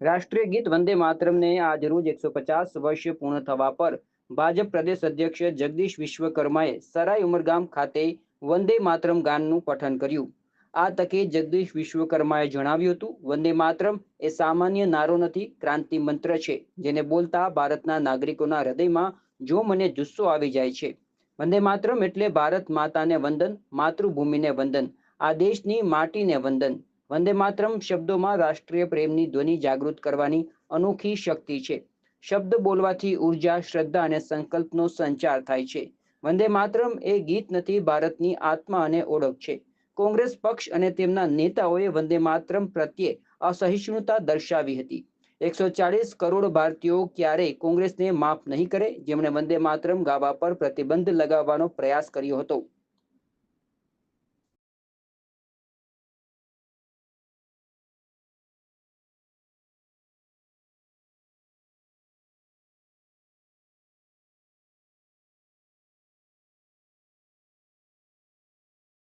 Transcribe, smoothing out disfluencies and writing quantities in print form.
રાષ્ટ્રીય ગીત વંદે માતરમને આજ રોજ 150 વર્ષ પૂર્ણ થવા પર ભાજપ પ્રદેશ અધ્યક્ષ જગદીશ વિશ્વકર્માએ સરાય ઉમરગામ ખાતે વંદે માતરમ ગાનનું પઠન કર્યું। આ તકે જગદીશ વિશ્વકર્માએ જણાવ્યું હતું, વંદે માતરમ એ સામાન્ય નારો નથી, ક્રાંતિ મંત્ર છે, જેને બોલતા ભારતના નાગરિકોના હૃદયમાં જોમ અને જુસ્સો આવી જાય છે। વંદે માતરમ એટલે ભારત માતાને વંદન, માતૃભૂમિને વંદન, આ દેશની માટીને વંદન। વંદે માતરમ શબ્દોમાં રાષ્ટ્રીય પ્રેમની ધ્વનિ જાગૃત કરવાની અનોખી શક્તિ છે। શબ્દ બોલવાથી ઉર્જા, શ્રદ્ધા અને સંકલ્પનો સંચાર થાય છે। વંદે માતરમ એ ગીત નથી, ભારતની આત્મા અને ઓળખ છે। કોંગ્રેસ પક્ષ અને તેમના નેતાઓએ વંદે માતરમ પ્રત્યે અસહિષ્ણુતા દર્શાવી હતી। 140 કરોડ ભારતીયો ક્યારેય કોંગ્રેસને માફ નહીં કરે, જેમણે વંદે માતરમ ગાવા પર પ્રતિબંધ લગાવવાનો પ્રયાસ કર્યો હતો।